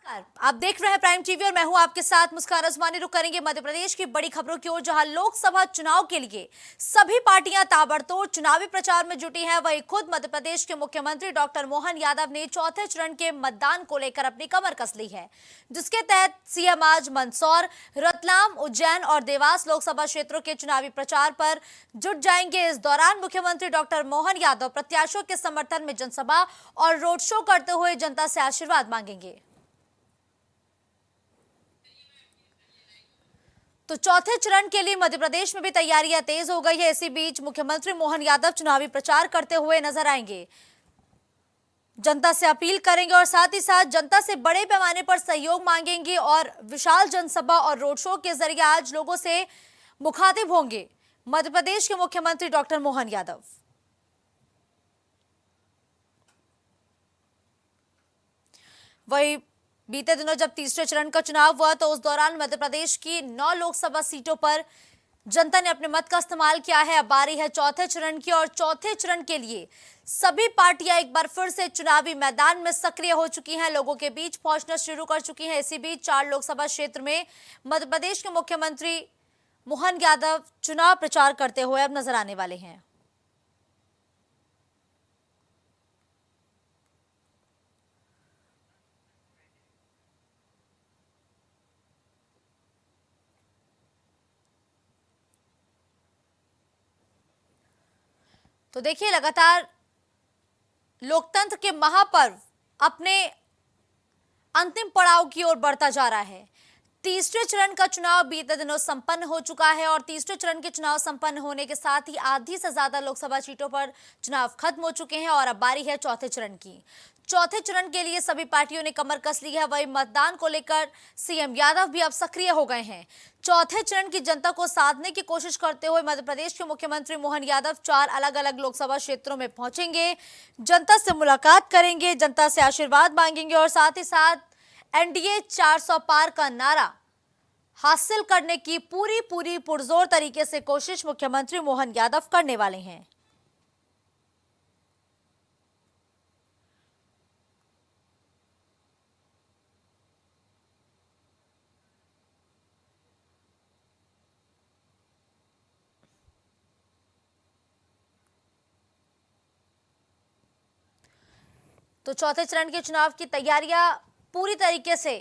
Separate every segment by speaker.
Speaker 1: नमस्कार, आप देख रहे हैं प्राइम टीवी और मैं हूं आपके साथ मुस्कान अजमानी। रुक करेंगे मध्य प्रदेश की बड़ी खबरों की ओर, जहां लोकसभा चुनाव के लिए सभी पार्टियां ताबड़तोड़ चुनावी प्रचार में जुटी हैं। वहीं खुद मध्य प्रदेश के मुख्यमंत्री डॉक्टर मोहन यादव ने चौथे चरण के मतदान को लेकर अपनी कमर कस ली है, जिसके तहत सीएम आज मंदसौर, रतलाम, उज्जैन और देवास लोकसभा क्षेत्रों के चुनावी प्रचार पर जुट जाएंगे। इस दौरान मुख्यमंत्री डॉक्टर मोहन यादव प्रत्याशियों के समर्थन में जनसभा और रोड शो करते हुए जनता से आशीर्वाद मांगेंगे। तो चौथे चरण के लिए मध्य प्रदेश में भी तैयारियां तेज हो गई है। इसी बीच मुख्यमंत्री मोहन यादव चुनावी प्रचार करते हुए नजर आएंगे, जनता से अपील करेंगे और साथ ही साथ जनता से बड़े पैमाने पर सहयोग मांगेंगे और विशाल जनसभा और रोड शो के जरिए आज लोगों से मुखातिब होंगे मध्य प्रदेश के मुख्यमंत्री डॉक्टर मोहन यादव। वही बीते दिनों जब तीसरे चरण का चुनाव हुआ तो उस दौरान मध्य प्रदेश की 9 लोकसभा सीटों पर जनता ने अपने मत का इस्तेमाल किया है। अब बारी है चौथे चरण की और चौथे चरण के लिए सभी पार्टियां एक बार फिर से चुनावी मैदान में सक्रिय हो चुकी हैं, लोगों के बीच पहुंचना शुरू कर चुकी हैं। इसी बीच 4 लोकसभा क्षेत्र में मध्य प्रदेश के मुख्यमंत्री मोहन यादव चुनाव प्रचार करते हुए अब नजर आने वाले हैं। तो देखिए, लगातार लोकतंत्र के महापर्व अपने अंतिम पड़ाव की ओर बढ़ता जा रहा है। तीसरे चरण का चुनाव बीते दिनों संपन्न हो चुका है और तीसरे चरण के चुनाव संपन्न होने के साथ ही आधी से ज्यादा लोकसभा सीटों पर चुनाव खत्म हो चुके हैं और अब बारी है चौथे चरण की। चौथे चरण के लिए सभी पार्टियों ने कमर कस ली है। वही मतदान को लेकर सीएम यादव भी अब सक्रिय हो गए हैं। चौथे चरण की जनता को साधने की कोशिश करते हुए मध्य प्रदेश के मुख्यमंत्री मोहन यादव 4 अलग अलग लोकसभा क्षेत्रों में पहुंचेंगे, जनता से मुलाकात करेंगे, जनता से आशीर्वाद मांगेंगे और साथ ही साथ एनडीए 400 पार का नारा हासिल करने की पूरी पुरजोर तरीके से कोशिश मुख्यमंत्री मोहन यादव करने वाले हैं। तो चौथे चरण के चुनाव की तैयारियां पूरी तरीके से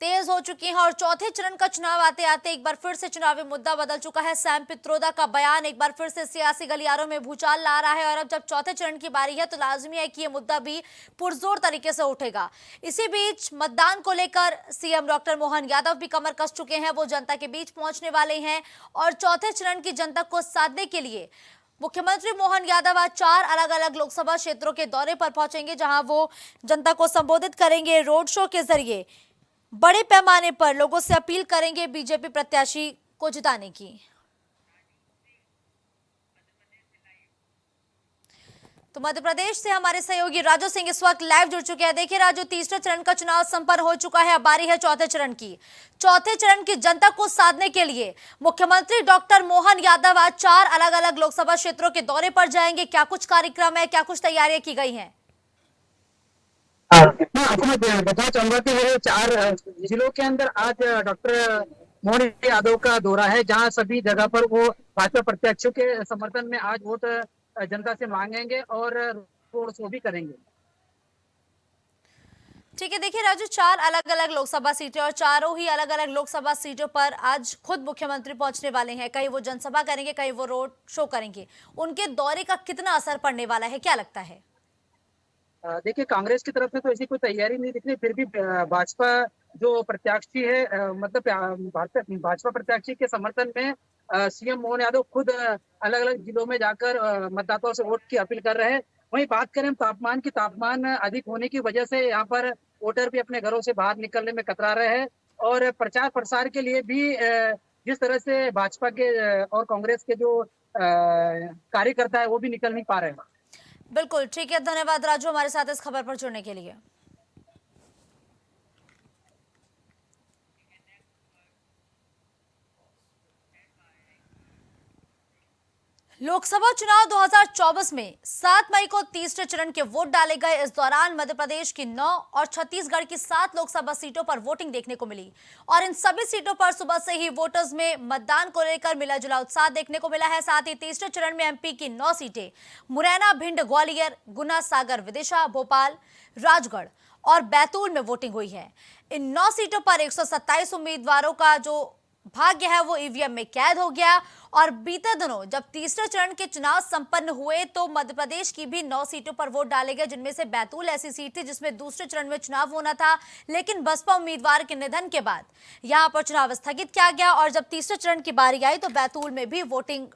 Speaker 1: तेज हो चुकी हैं और चौथे चरण का चुनाव आते आते एक बार फिर से चुनावी मुद्दा बदल चुका है। सैम पित्रोदा का बयान एक बार फिर से सियासी गलियारों में भूचाल ला रहा है और अब जब चौथे चरण की बारी है तो लाजमी है कि यह मुद्दा भी पुरजोर तरीके से उठेगा। इसी बीच मतदान को लेकर सीएम डॉक्टर मोहन यादव भी कमर कस चुके हैं। वो जनता के बीच पहुंचने वाले हैं और चौथे चरण की जनता को साधने के लिए मुख्यमंत्री मोहन यादव आज 4 अलग अलग लोकसभा क्षेत्रों के दौरे पर पहुंचेंगे, जहां वो जनता को संबोधित करेंगे, रोड शो के जरिए बड़े पैमाने पर लोगों से अपील करेंगे बीजेपी प्रत्याशी को जिताने की। तो मध्य प्रदेश से हमारे सहयोगी राजू सिंह इस वक्त लाइव जुड़ चुके हैं। देखिए राजू, तीसरे चरण का चुनाव संपन्न हो चुका है, अब बारी है चौथे चरण की। चौथे चरण की जनता को साधने के लिए मुख्यमंत्री डॉक्टर मोहन यादव आज 4 अलग अलग लोकसभा क्षेत्रों के दौरे पर जाएंगे। क्या कुछ कार्यक्रम है, क्या कुछ तैयारियां की गई हैं?
Speaker 2: मैं आपको मैं बताना चाहूंगा कि ये 4 जिलों के अंदर आज डॉक्टर मोहन यादव का दौरा है, जहां सभी जगह पर वो भाजपा प्रत्याशियों के समर्थन में आज वोट जनता से मांगेंगे और रोड शो भी करेंगे।
Speaker 1: ठीक है, देखिए राजू, 4 अलग अलग लोकसभा सीटें और चारों ही अलग अलग लोकसभा सीटों पर आज खुद मुख्यमंत्री पहुंचने वाले हैं। कहीं वो जनसभा करेंगे, कहीं वो रोड शो करेंगे। उनके दौरे का कितना असर पड़ने वाला है, क्या लगता है?
Speaker 2: देखिए, कांग्रेस की तरफ से तो ऐसी कोई तैयारी नहीं दिख रही, फिर भी भाजपा जो प्रत्याशी है, मतलब भाजपा प्रत्याशी के समर्थन में सीएम मोहन यादव खुद अलग अलग जिलों में जाकर मतदाताओं से वोट की अपील कर रहे हैं। वहीं बात करें तापमान की, तापमान अधिक होने की वजह से यहाँ पर वोटर भी अपने घरों से बाहर निकलने में कतरा रहे हैं और प्रचार प्रसार के लिए भी जिस तरह से भाजपा के और कांग्रेस के जो कार्यकर्ता है वो भी निकल नहीं पा रहे हैं।
Speaker 1: बिल्कुल ठीक है, धन्यवाद राजू हमारे साथ इस खबर पर जुड़ने के लिए। लोकसभा चुनाव 2024 में 7 मई को तीसरे चरण के वोट डाले गए। इस दौरान मध्य प्रदेश की 9 और छत्तीसगढ़ की 7 लोकसभा सीटों पर वोटिंग देखने को मिली और इन सभी सीटों पर सुबह से ही वोटर्स में मतदान को लेकर मिला जुला उत्साह देखने को मिला है। साथ ही तीसरे चरण में एमपी की 9 सीटें मुरैना, भिंड, ग्वालियर, गुना, सागर, विदिशा, भोपाल, राजगढ़ और बैतूल में वोटिंग हुई है। इन 9 सीटों पर 127 उम्मीदवारों का जो भाग्य है वो ईवीएम में कैद हो गया। और बीते दिनों जब तीसरे चरण के चुनाव संपन्न हुए तो मध्य प्रदेश की भी 9 सीटों पर वोट डाले गए, जिनमें से बैतूल ऐसी सीट थी जिसमें दूसरे चरण में चुनाव होना था, लेकिन बसपा उम्मीदवार के निधन के बाद यहां पर चुनाव स्थगित किया गया और जब तीसरे चरण की बारी आई तो बैतूल में भी वोटिंग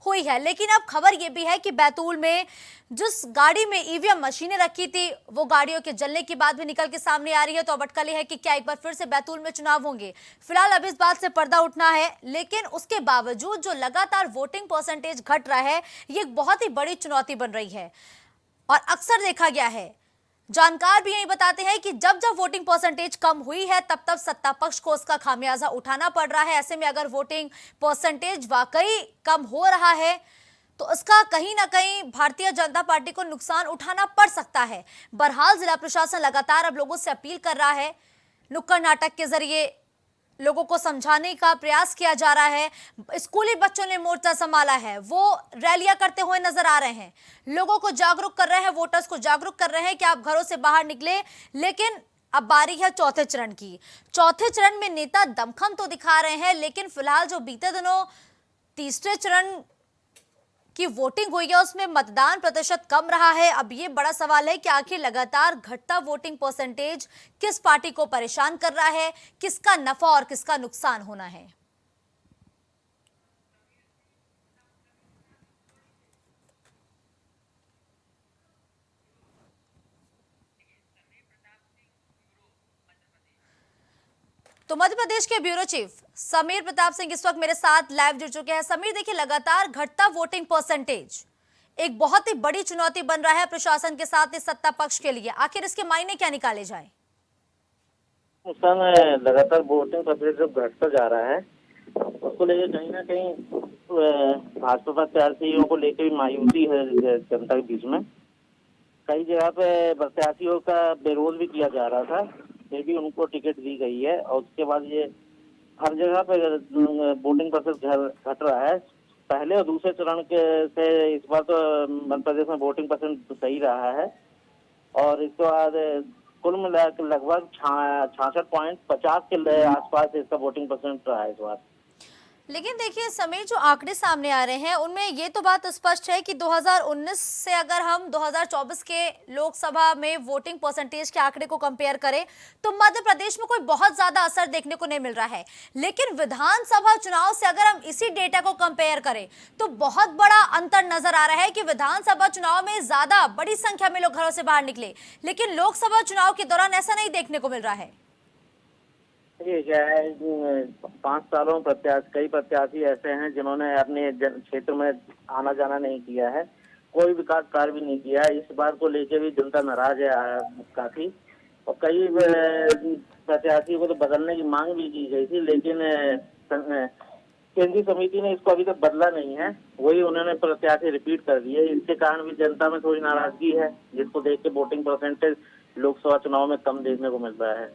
Speaker 1: हुई है। लेकिन अब खबर यह भी है कि बैतूल में जिस गाड़ी में ईवीएम मशीनें रखी थी वो गाड़ियों के जलने की बात भी निकल के सामने आ रही है। तो अब अटकलें है कि क्या एक बार फिर से बैतूल में चुनाव होंगे। फिलहाल अब इस बात से पर्दा उठना है, लेकिन उसके बावजूद जो लगातार वोटिंग परसेंटेज घट रहा है ये एक बहुत ही बड़ी चुनौती बन रही है। और अक्सर देखा गया है, जानकार भी यही बताते हैं कि जब जब वोटिंग परसेंटेज कम हुई है तब तब सत्ता पक्ष को उसका खामियाजा उठाना पड़ रहा है। ऐसे में अगर वोटिंग परसेंटेज वाकई कम हो रहा है तो इसका कहीं ना कहीं भारतीय जनता पार्टी को नुकसान उठाना पड़ सकता है। बहरहाल जिला प्रशासन लगातार अब लोगों से अपील कर रहा है, नुक्कड़ नाटक के जरिए लोगों को समझाने का प्रयास किया जा रहा है। स्कूली बच्चों ने मोर्चा संभाला है, वो रैलियां करते हुए नजर आ रहे हैं, लोगों को जागरूक कर रहे हैं, वोटर्स को जागरूक कर रहे हैं कि आप घरों से बाहर निकले। लेकिन अब बारी है चौथे चरण की। चौथे चरण में नेता दमखम तो दिखा रहे हैं, लेकिन फिलहाल जो बीते दिनों तीसरे चरण की वोटिंग हुई है उसमें मतदान प्रतिशत कम रहा है। अब ये बड़ा सवाल है कि आखिर लगातार घटता वोटिंग परसेंटेज किस पार्टी को परेशान कर रहा है, किसका नफा और किसका नुकसान होना है। तो मध्य प्रदेश के ब्यूरो चीफ समीर प्रताप सिंह इस वक्त मेरे साथ लाइव जुड़ चुके हैं। समीर, देखिए लगातार घटता वोटिंग परसेंटेज एक बहुत ही बड़ी चुनौती बन रहा है प्रशासन के साथ इस सत्ता पक्ष के लिए। आखिर इसके मायने क्या निकाले जाए?
Speaker 3: लगातार वोटिंग प्रतिशत घटता जा रहा है, उसको लेकर कहीं ना कहीं भाजपा प्रत्याशियों को लेकर भी मायूसी है जनता के बीच में। कई जगह पे प्रत्याशियों का विरोध भी किया जा रहा था, फिर भी उनको टिकट दी गई है और उसके बाद ये हर जगह पे वोटिंग प्रतिशत घट रहा है। पहले और दूसरे चरण के से इस बार तो मध्य प्रदेश में वोटिंग परसेंट सही रहा है और इसके बाद कुल मिलाकर लगभग 66.50 के आसपास इसका वोटिंग परसेंट रहा है इस बार।
Speaker 1: लेकिन देखिए समीर, जो आंकड़े सामने आ रहे हैं उनमें ये तो बात स्पष्ट है कि 2019 से अगर हम 2024 के लोकसभा में वोटिंग परसेंटेज के आंकड़े को कंपेयर करें तो मध्य प्रदेश में कोई बहुत ज्यादा असर देखने को नहीं मिल रहा है। लेकिन विधानसभा चुनाव से अगर हम इसी डेटा को कंपेयर करें तो बहुत बड़ा अंतर नजर आ रहा है कि विधानसभा चुनाव में ज्यादा बड़ी संख्या में लोग घरों से बाहर निकले, लेकिन लोकसभा चुनाव के दौरान ऐसा नहीं देखने को मिल रहा है।
Speaker 3: ये क्या है, 5 सालों में कई प्रत्याशी ऐसे हैं जिन्होंने अपने क्षेत्र में आना जाना नहीं किया है, कोई विकास कार्य भी नहीं किया है। इस बात को लेकर भी जनता नाराज है काफी, और कई प्रत्याशियों को तो बदलने की मांग भी की गई थी, लेकिन केंद्रीय समिति ने इसको अभी तक बदला नहीं है, वही उन्होंने प्रत्याशी रिपीट कर दिए। इसके कारण भी जनता में थोड़ी नाराजगी है, जिसको देख के वोटिंग परसेंटेज लोकसभा चुनाव में कम देखने को मिल रहा है।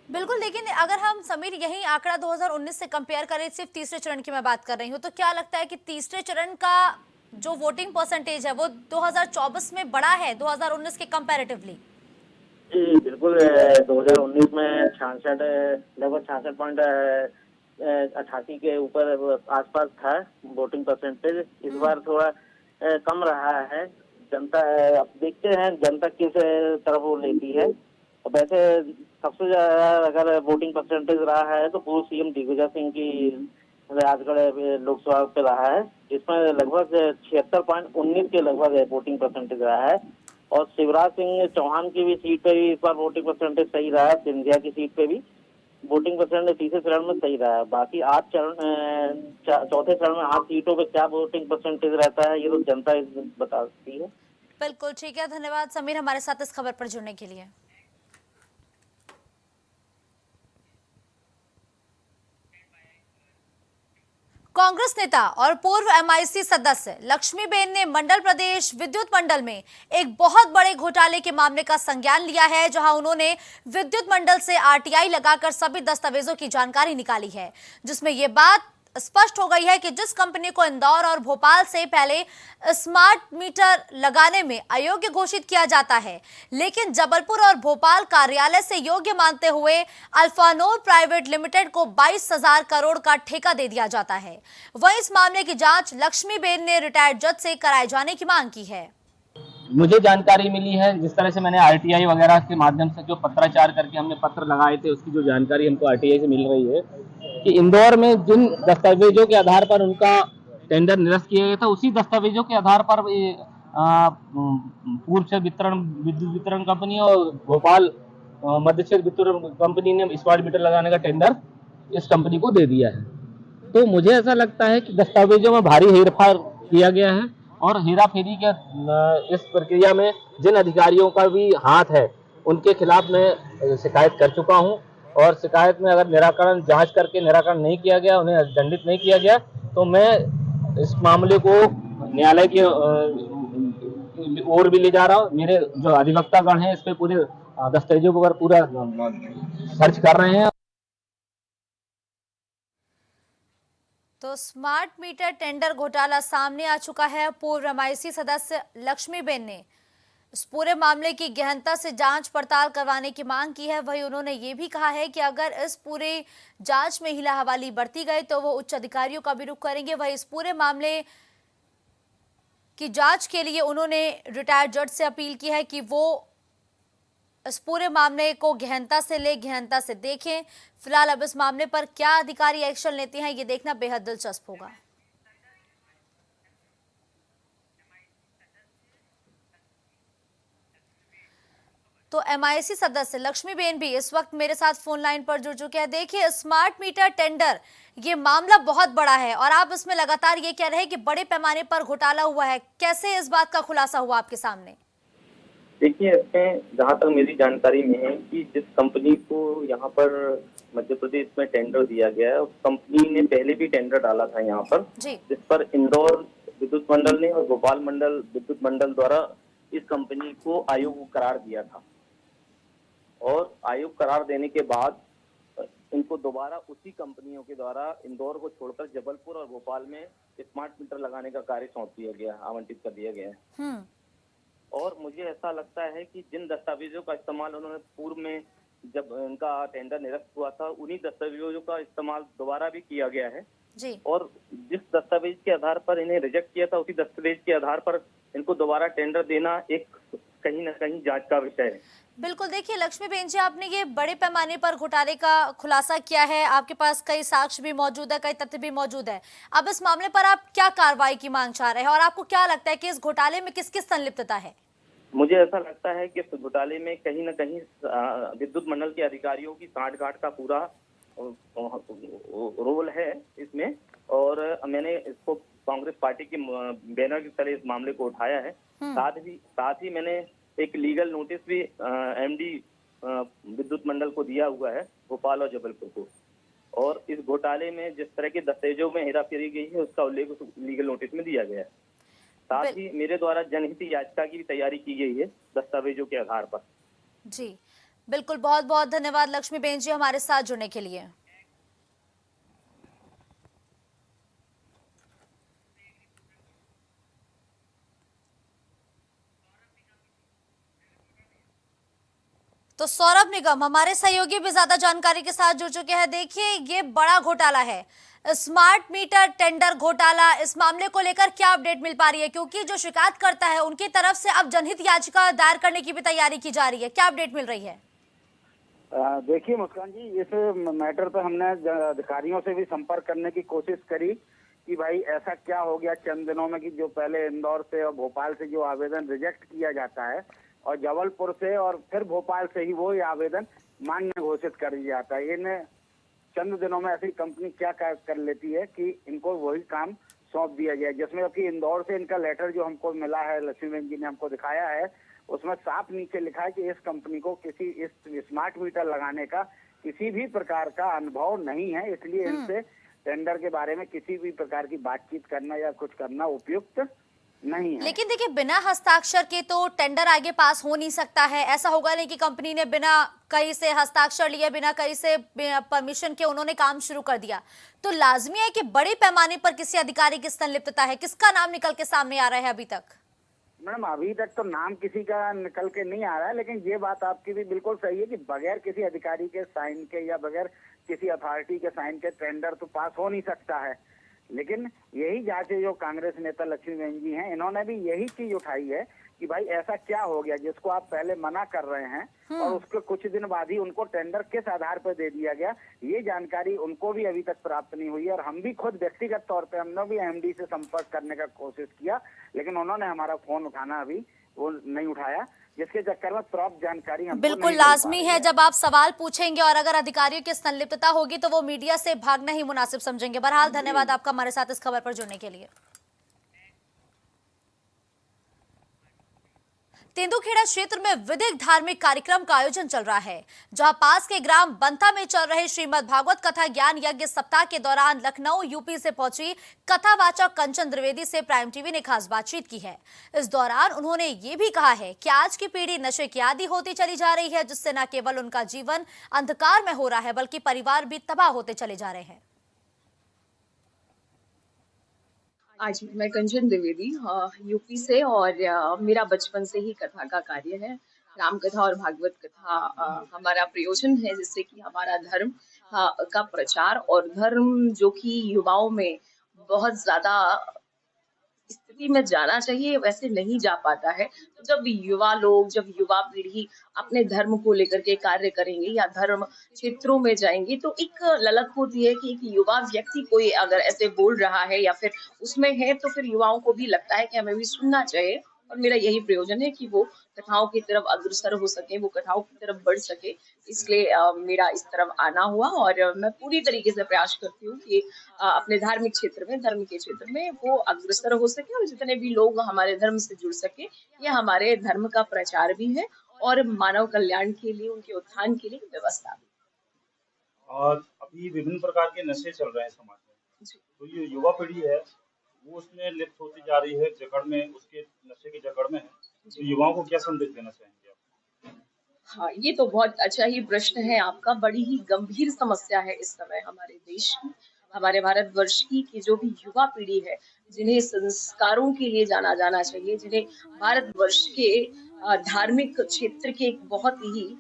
Speaker 1: बिल्कुल, लेकिन अगर हम समीर यही आंकड़ा 2019 से कंपेयर करें, सिर्फ तीसरे चरण की मैं बात कर रही हूं, तो क्या लगता है कि तीसरे चरण का जो वोटिंग परसेंटेज है वो 2024 में बढ़ा है 2019 के कंपैरेटिवली?
Speaker 3: जी बिल्कुल, 2019 में 66 लगभग 66.88 के ऊपर आसपास था वोटिंग परसेंटेज। इस बार थोड़ा कम रहा है। जनता अब देखते हैं जनता किस तरफ वो लेती है। वैसे सबसे ज्यादा अगर वोटिंग परसेंटेज रहा है तो पूर्व सीएम दिग्विजय सिंह की राजगढ़ लोकसभा पे रहा है, जिसमें लगभग 76.19 के लगभग वोटिंग परसेंटेज रहा है। और शिवराज सिंह चौहान की भी सीट पे भी इस बार वोटिंग परसेंटेज सही रहा है। सिंधिया की सीट पे भी वोटिंग परसेंटेज तीसरे चरण में सही रहा है। बाकी 8 चरण चौथे चरण में 8 सीटों पे क्या वोटिंग परसेंटेज रहता है ये तो जनता बताती है।
Speaker 1: बिल्कुल ठीक है, धन्यवाद समीर हमारे साथ इस खबर पर जुड़ने के लिए। कांग्रेस नेता और पूर्व एमआईसी सदस्य लक्ष्मीबेन ने मंडल प्रदेश विद्युत मंडल में एक बहुत बड़े घोटाले के मामले का संज्ञान लिया है, जहां उन्होंने विद्युत मंडल से आरटीआई लगाकर सभी दस्तावेजों की जानकारी निकाली है, जिसमें यह बात स्पष्ट हो गई है कि जिस कंपनी को इंदौर और भोपाल से पहले स्मार्ट मीटर लगाने में अयोग्य घोषित किया जाता है, लेकिन जबलपुर और भोपाल कार्यालय से योग्य मानते हुए अल्फानोर प्राइवेट लिमिटेड को 22,000 करोड़ का ठेका दे दिया जाता है। वहीं इस मामले की जांच लक्ष्मीबेन ने रिटायर्ड जज से कराए जाने की मांग की है।
Speaker 4: मुझे जानकारी मिली है, जिस तरह से मैंने आरटीआई वगैरह के माध्यम से जो पत्राचार करके हमने पत्र लगाए थे, उसकी जो जानकारी हमको आरटीआई से मिल रही है कि इंदौर में जिन दस्तावेजों के आधार पर उनका टेंडर निरस्त किया गया था, उसी दस्तावेजों के आधार पर पूर्व क्षेत्र वितरण विद्युत वितरण कंपनी और भोपाल मध्य क्षेत्र वितरण कंपनी ने स्मार्ट मीटर लगाने का टेंडर इस कंपनी को दे दिया है। तो मुझे ऐसा लगता है कि दस्तावेजों में भारी हेरफेर किया गया है और हेरा फेरी के इस प्रक्रिया में जिन अधिकारियों का भी हाथ है, उनके खिलाफ मैं शिकायत कर चुका हूं और शिकायत में अगर निराकरण जांच करके निराकरण नहीं किया गया, उन्हें दंडित नहीं किया गया, तो मैं इस मामले को न्यायालय की ओर भी ले जा रहा हूं। मेरे जो अधिवक्तागण हैं इस पे पूरे दस्तावेजों पर पूरा सर्च कर रहे हैं।
Speaker 1: तो स्मार्ट मीटर टेंडर घोटाला सामने आ चुका है। पूर्व एमआईसी सदस्य लक्ष्मीबेन ने इस पूरे मामले की गहनता से जांच पड़ताल करवाने की मांग की है। वहीं उन्होंने ये भी कहा है कि अगर इस पूरे जांच में हिला हवाली बरती गई तो वो उच्च अधिकारियों का भी रुख करेंगे। वहीं इस पूरे मामले की जांच के लिए उन्होंने रिटायर्ड जज से अपील की है कि वो इस पूरे मामले को गहनता से ले, गहनता से देखें। फिलहाल अब इस मामले पर क्या अधिकारी एक्शन लेते हैं, ये देखना बेहद दिलचस्प होगा। तो एमआईसी सदस्य लक्ष्मीबेन भी इस वक्त मेरे साथ फोन लाइन पर जुड़ चुके हैं। देखिए, स्मार्ट मीटर टेंडर ये मामला बहुत बड़ा है और आप इसमें लगातार ये कह रहे हैं कि बड़े पैमाने पर घोटाला हुआ है। कैसे इस बात का खुलासा हुआ आपके सामने?
Speaker 3: देखिए, इसमें जहाँ तक मेरी जानकारी में है कि जिस कंपनी को यहाँ पर मध्य प्रदेश में टेंडर दिया गया है, उस कंपनी ने पहले भी टेंडर डाला था यहाँ पर, जिस पर इंदौर विद्युत मंडल ने और भोपाल मंडल विद्युत मंडल द्वारा इस कंपनी को अयोग्य करार दिया था। और अयोग्य करार देने के बाद इनको दोबारा उसी कंपनियों के द्वारा इंदौर को छोड़कर जबलपुर और भोपाल में स्मार्ट मीटर लगाने का कार्य सौंप दिया गया, आवंटित कर दिया गया है। और मुझे ऐसा लगता है कि जिन दस्तावेजों का इस्तेमाल उन्होंने पूर्व में जब इनका टेंडर निरस्त हुआ था, उन्हीं दस्तावेजों का इस्तेमाल दोबारा भी किया गया है
Speaker 1: जी। और
Speaker 3: जिस दस्तावेज के आधार पर इन्हें रिजेक्ट किया था, उसी दस्तावेज के आधार पर इनको दोबारा टेंडर देना एक कहीं न कहीं जांच का विषय है।
Speaker 1: बिल्कुल। देखिए लक्ष्मीबेन जी, आपने ये बड़े पैमाने पर घोटाले का खुलासा किया है, आपके पास कई साक्ष्य भी मौजूद है, कई तथ्य भी मौजूद है। अब इस मामले पर आप क्या कार्रवाई की मांग चाह रहे हैं और आपको क्या लगता है कि इस घोटाले में किसकी संलिप्तता है?
Speaker 3: मुझे ऐसा लगता है कि इस घोटाले में कहीं न कहीं विद्युत मंडल के अधिकारियों की सांठगांठ का पूरा रोल है इसमें। और मैंने इसको कांग्रेस पार्टी के बैनर के तले इस मामले को उठाया है। साथ ही मैंने एक लीगल नोटिस भी एमडी विद्युत मंडल को दिया हुआ है, भोपाल और जबलपुर को। और इस घोटाले में जिस तरह के दस्तावेजों में हेराफेरी गई है, उसका उल्लेख उस लीगल नोटिस में दिया गया है। साथ ही मेरे द्वारा जनहित याचिका की भी तैयारी की गई है दस्तावेजों के आधार पर।
Speaker 1: जी बिल्कुल, बहुत बहुत धन्यवाद लक्ष्मीबेन जी हमारे साथ जुड़ने के लिए। तो सौरभ निगम हमारे सहयोगी भी ज्यादा जानकारी के साथ जुड़ चुके हैं। देखिए, ये बड़ा घोटाला है, स्मार्ट मीटर टेंडर घोटाला। इस मामले को लेकर क्या अपडेट मिल पा रही है, क्योंकि जो शिकायत करता है उनकी तरफ से अब जनहित याचिका दायर करने की भी तैयारी की जा रही है, क्या अपडेट मिल रही है?
Speaker 5: देखिए मुस्कान जी, इस मैटर पर हमने अधिकारियों से भी संपर्क करने की कोशिश करी कि भाई ऐसा क्या हो गया चंद दिनों में कि जो पहले इंदौर से और भोपाल से जो आवेदन रिजेक्ट किया जाता है और जबलपुर से और फिर भोपाल से ही वो आवेदन मान्य घोषित कर दिया जाता है। इन्हें चंद दिनों में ऐसी कंपनी क्या कर लेती है कि इनको वही काम सौंप दिया जाए, जिसमें कि इंदौर से इनका लेटर जो हमको मिला है, लक्ष्मीबेन जी ने हमको दिखाया है, उसमें साफ नीचे लिखा है कि इस कंपनी को किसी इस स्मार्ट मीटर लगाने का किसी भी प्रकार का अनुभव नहीं है, इसलिए इनसे टेंडर के बारे में किसी भी प्रकार की बातचीत करना या कुछ करना उपयुक्त नहीं है।
Speaker 1: लेकिन देखिए, बिना हस्ताक्षर के तो टेंडर आगे पास हो नहीं सकता है। ऐसा होगा नहीं कि कंपनी ने बिना कहीं से हस्ताक्षर लिए, बिना कहीं से परमिशन के उन्होंने काम शुरू कर दिया। तो लाजमी है कि बड़े पैमाने पर किसी अधिकारी की संलिप्तता है। किसका नाम निकल के सामने आ रहा है अभी तक?
Speaker 5: मैडम, अभी तक तो नाम किसी का निकल के नहीं आ रहा है, लेकिन ये बात आपकी भी बिल्कुल सही है कि बगैर किसी अधिकारी के साइन के या बगैर किसी अथॉरिटी के साइन के टेंडर तो पास हो नहीं सकता है। लेकिन यही जांच जो कांग्रेस नेता लक्ष्मीबेन जी हैं, इन्होंने भी यही चीज उठाई है कि भाई ऐसा क्या हो गया जिसको आप पहले मना कर रहे हैं और उसके कुछ दिन बाद ही उनको टेंडर किस आधार पर दे दिया गया, ये जानकारी उनको भी अभी तक प्राप्त नहीं हुई है। और हम भी खुद व्यक्तिगत तौर पे हमने भी एमडी से संपर्क करने का कोशिश किया, लेकिन उन्होंने हमारा फोन उठाना अभी वो नहीं उठाया, जिसके चक्कर में प्रॉपर जानकारी हमको
Speaker 1: बिल्कुल
Speaker 5: नहीं मिल पा
Speaker 1: लाजमी
Speaker 5: रही
Speaker 1: है, जब आप सवाल पूछेंगे और अगर अधिकारियों की संलिप्तता होगी तो वो मीडिया से भागना ही मुनासिब समझेंगे। बहरहाल धन्यवाद आपका हमारे साथ इस खबर पर जुड़ने के लिए। तेंदुखेड़ा क्षेत्र में विधिक धार्मिक कार्यक्रम का आयोजन चल रहा है, जहां पास के ग्राम बंथा में चल रहे श्रीमद् भागवत कथा ज्ञान यज्ञ सप्ताह के दौरान लखनऊ यूपी से पहुंची कथावाचक कंचन द्विवेदी से प्राइम टीवी ने खास बातचीत की है। इस दौरान उन्होंने ये भी कहा है कि आज की पीढ़ी नशे की आदी होती चली जा रही है, जिससे न केवल उनका जीवन अंधकार में हो रहा है बल्कि परिवार भी तबाह होते चले जा रहे हैं।
Speaker 6: आज मैं कंचन द्विवेदी यूपी से, और मेरा बचपन से ही कथा का कार्य है। राम कथा और भागवत कथा हमारा प्रयोजन है, जिससे कि हमारा धर्म का प्रचार और धर्म जो कि युवाओं में बहुत ज्यादा स्थिति में जाना चाहिए वैसे नहीं जा पाता है। तो जब युवा पीढ़ी अपने धर्म को लेकर के कार्य करेंगे या धर्म क्षेत्रों में जाएंगे, तो एक ललक होती है कि एक युवा व्यक्ति कोई अगर ऐसे बोल रहा है या फिर उसमें है, तो फिर युवाओं को भी लगता है कि हमें भी सुनना चाहिए। और मेरा यही प्रयोजन है कि वो कथाओं की तरफ अग्रसर हो सके, वो कथाओं की तरफ बढ़ सके, इसलिए मेरा इस तरफ आना हुआ। और मैं पूरी तरीके से प्रयास करती हूँ कि अपने धार्मिक क्षेत्र में, धर्म के क्षेत्र में वो अग्रसर हो सके और जितने भी लोग हमारे धर्म से जुड़ सके, ये हमारे धर्म का प्रचार भी है और मानव कल्याण के लिए, उनके उत्थान के लिए व्यवस्था भी।
Speaker 7: और अभी विभिन्न प्रकार के नशे चल रहे हैं समाज में, तो ये युवा पीढ़ी है वो उसमें लिप्त होती जा रही है, जकड़ में, उसके नशे की जकड़ में है। तो युवाओं को क्या संदेश देना चाहेंगे आप?
Speaker 6: हाँ, ये तो बहुत अच्छा ही प्रश्न है आपका। बड़ी ही गंभीर समस्या है इस समय हमारे देश की, हमारे भारतवर्ष की, कि जो भी युवा पीढ़ी है, जिन्हें संस्कारों के लिए जाना जाना चाहिए, जिन्हें भारतवर्ष के धार्मिक क्षेत्र के एक बहुत ही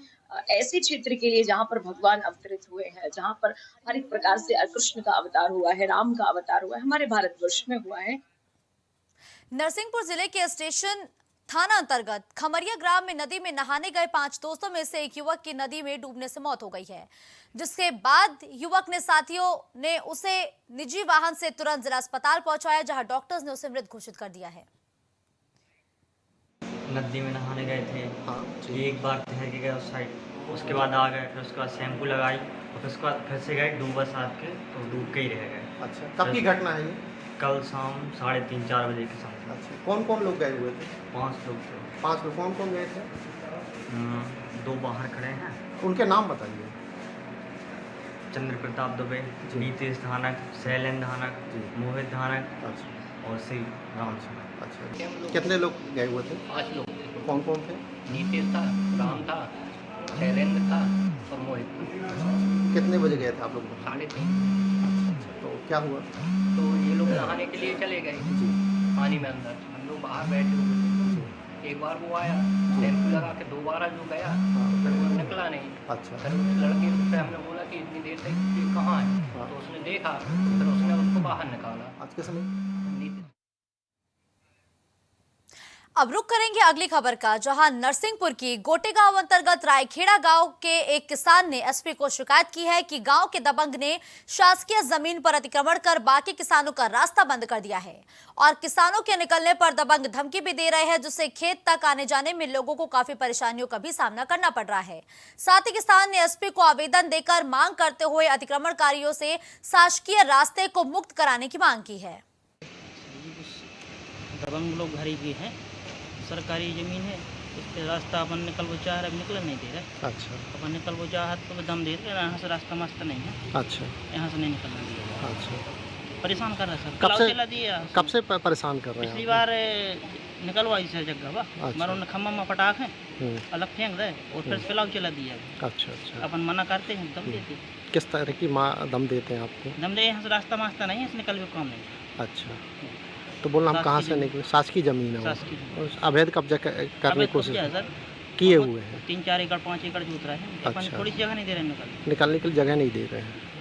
Speaker 6: ऐसे क्षेत्र के लिए जहाँ पर भगवान अवतरित हुए हैं, जहाँ पर हर एक प्रकार से कृष्ण का अवतार हुआ है, राम का अवतार हुआ है, हमारे भारतवर्ष में हुआ है।
Speaker 1: नरसिंहपुर जिले के स्टेशन थाना अंतर्गत खमरिया ग्राम में नदी में नहाने गए 5 दोस्तों में से एक युवक की नदी में डूबने से मौत हो गई है, जिसके बाद युवक ने साथियों ने उसे निजी वाहन से तुरंत जिला अस्पताल पहुंचाया, जहां डॉक्टर्स ने उसे मृत घोषित कर दिया है।
Speaker 8: नदी में नहाने गए थे, एक बार तैर के गए उस साइड, उसके बाद आ गए, फिर उसके बाद शैम्पू लगाई और फिर उसके बाद फिर से गए डूबा साथ के, तो डूब के ही रह गए।
Speaker 9: अच्छा, कब की घटना है ये?
Speaker 8: कल शाम 3:30-4 बजे के समय।
Speaker 9: अच्छा, कौन कौन लोग गए हुए थे?
Speaker 8: 5 लोग थे।
Speaker 9: 5 लोग कौन कौन गए थे?
Speaker 8: 2 बाहर खड़े हैं।
Speaker 9: उनके नाम बताइए।
Speaker 8: चंद्र प्रताप दुबे, नीतीश धानक, शैलेंद्र धानक, मोहित धानक और श्री राम सिंह।
Speaker 9: अच्छा, कितने लोग गए हुए थे?
Speaker 10: 5 लोग।
Speaker 9: कौन कौन थे?
Speaker 10: नीतीश था, राम था, शैलेंद्र था और मोहित था।
Speaker 9: कितने बजे गए थे आप लोग?
Speaker 10: 3:30।
Speaker 9: तो क्या हुआ?
Speaker 10: तो ये लोग नहाने के लिए चले गए पानी में अंदर, हम लोग बाहर बैठे हुए थे। एक बार वो आया, शैम्पू लगा के दोबारा जो गया, फिर वो निकला नहीं।
Speaker 9: अच्छा,
Speaker 10: फिर उस लड़के से हमने बोला कि इतनी देर तक ये कहाँ है, तो उसने देखा, फिर उसने उसको बाहर निकाला।
Speaker 9: आज के समय
Speaker 1: अब रुक करेंगे अगली खबर का, जहां नरसिंहपुर की गोटेगांव अंतर्गत रायखेड़ा गांव के एक किसान ने एसपी को शिकायत की है कि गांव के दबंग ने शासकीय जमीन पर अतिक्रमण कर बाकी किसानों का रास्ता बंद कर दिया है और किसानों के निकलने पर दबंग धमकी भी दे रहे हैं, जिससे खेत तक आने जाने में लोगों को काफी परेशानियों का भी सामना करना पड़ रहा है। साथ ही किसान ने एसपी को आवेदन देकर मांग करते हुए अतिक्रमणकारियों से शासकीय रास्ते को मुक्त कराने की मांग की है।
Speaker 11: दबंग लोग घरी भी हैं, सरकारी ज़मीन है, इस पे रास्ता अपन निकल वो चाह रहा है, निकल नहीं दे रहा।
Speaker 9: अच्छा,
Speaker 11: अपन निकल वो चाह तो दम दे रहे, यहाँ से रास्ता मस्त नहीं है।
Speaker 9: अच्छा,
Speaker 11: यहाँ से नहीं निकलना दिया।
Speaker 9: अच्छा,
Speaker 11: परेशान कर रहा है सर।
Speaker 9: कब से-
Speaker 11: चला दिया
Speaker 9: कब से परेशान कर रहे हैं
Speaker 11: पिछली
Speaker 9: आप?
Speaker 11: बार निकलवाई से जगह बा
Speaker 9: अच्छा।
Speaker 11: मारो न खम्मा में पटाख है
Speaker 9: हम्म,
Speaker 11: अलग फेंक दे और फिर पिलाव चला दिया।
Speaker 9: अच्छा अच्छा।
Speaker 11: अपन मना करते हैं दम देते
Speaker 9: किस तरह की दम देते हैं आपको?
Speaker 11: दम दे यहाँ से रास्ता मास्ता नहीं है इसने कल भी काम नहीं
Speaker 9: अच्छा, तो बोलना हम
Speaker 11: शासकीय
Speaker 9: कहाँ से
Speaker 11: जमीन।
Speaker 9: निकले? शासकीय जमीन है वो।
Speaker 11: शासकीय जमीन।
Speaker 9: और अवैध कब्जा करने
Speaker 11: अबे
Speaker 9: की कोशिश
Speaker 11: कब्जा है सर
Speaker 9: किए हुए हैं,
Speaker 11: 3-4 एकड़ 5 एकड़ जोत रहा है अपन
Speaker 9: अच्छा।
Speaker 11: थोड़ी सी जगह नहीं दे रहे निकल।
Speaker 9: निकालने के लिए जगह नहीं दे रहे हैं।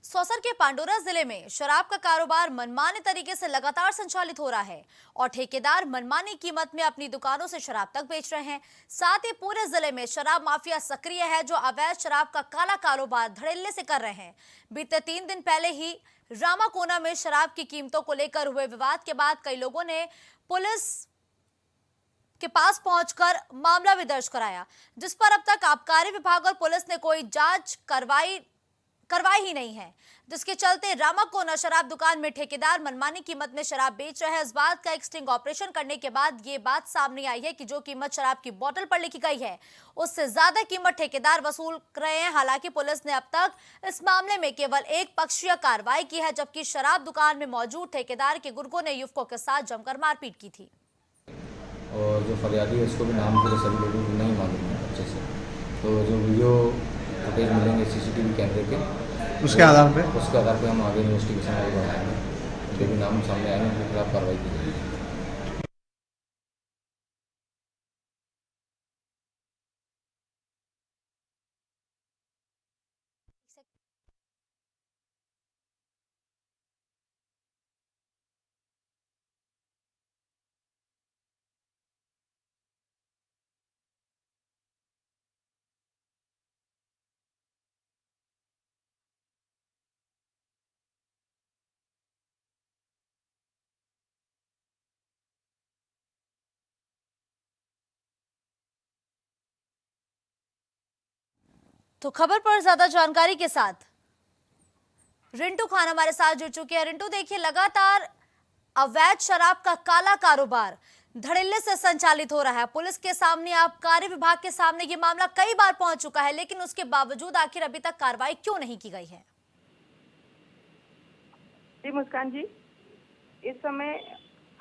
Speaker 1: सौसर के पांडुरा जिले में शराब का कारोबार मनमाने तरीके से लगातार संचालित हो रहा है और ठेकेदार मनमानी कीमत में अपनी दुकानों से शराब तक बेच रहे हैं। साथ ही पूरे जिले में शराब माफिया सक्रिय है जो अवैध शराब का काला कारोबार धड़ल्ले से कर रहे हैं। बीते 3 दिन पहले ही रामाकोना में शराब की कीमतों को लेकर हुए विवाद के बाद कई लोगों ने पुलिस के पास पहुंचकर मामला भी दर्ज कराया, जिस पर अब तक आबकारी विभाग और पुलिस ने कोई जांच करवाई ही नहीं है, जिसके चलते रामाकोना शराब दुकान में ठेकेदार मनमानी कीमत में शराब बेच रहे हैं। इस बात का एक स्टिंग ऑपरेशन करने के बाद ये बात सामने आई है कि जो कीमत शराब की बोतल पर लिखी गई है उससे ज्यादा कीमत ठेकेदार वसूल रहे हैं। हालांकि पुलिस ने अब तक इस मामले में केवल एक पक्षीय कार्रवाई की है, जबकि शराब दुकान में मौजूद ठेकेदार के गुर्गों ने युवकों के साथ जमकर मारपीट की थी।
Speaker 12: और जो फरियादी है उसको भी नाम पूरे सभी लोगों को नहीं मालूम है अच्छे से, तो जो वीडियो फुटेज मिलेंगे सीसीटीवी कैमरे के उसके आधार पे हम आगे इन्वेस्टिगेशन आगे बढ़ाएंगे। जो भी नाम सामने आएंगे उनके खिलाफ कार्रवाई की जाएगी।
Speaker 1: तो खबर पर ज्यादा जानकारी के साथ रिंटू खान हमारे साथ जुड़ चुके हैं। रिंटू, देखिए लगातार अवैध शराब का काला कारोबार धड़ल्ले से संचालित हो रहा है। पुलिस के सामने, आबकारी विभाग के सामने ये मामला कई बार पहुंच चुका है, लेकिन उसके बावजूद आखिर अभी तक कार्रवाई क्यों नहीं की गई है?
Speaker 13: जी मुस्कान जी, इस समय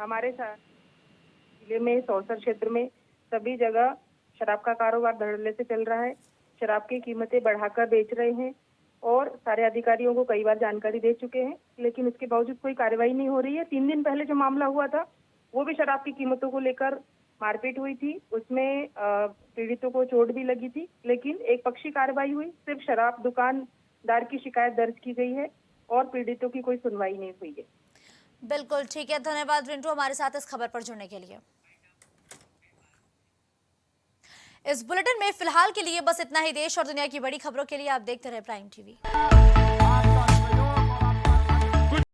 Speaker 13: हमारे जिले में सौसर क्षेत्र में सभी जगह शराब का कारोबार धड़ल्ले से चल रहा है। शराब की कीमतें बढ़ाकर बेच रहे हैं और सारे अधिकारियों को कई बार जानकारी दे चुके हैं, लेकिन उसके बावजूद कोई कार्रवाई नहीं हो रही है। 3 दिन पहले जो मामला हुआ था वो भी शराब की कीमतों को लेकर मारपीट हुई थी, उसमें पीड़ितों को चोट भी लगी थी, लेकिन एक पक्षी कार्रवाई हुई। सिर्फ शराब दुकानदार की शिकायत दर्ज की गई है और पीड़ितों की कोई सुनवाई नहीं हुई है।
Speaker 1: बिल्कुल ठीक है, धन्यवाद रिंटू हमारे साथ इस खबर पर जुड़ने के लिए। इस बुलेटिन में फिलहाल के लिए बस इतना ही। देश और दुनिया की बड़ी खबरों के लिए आप देखते रहे प्राइम टीवी।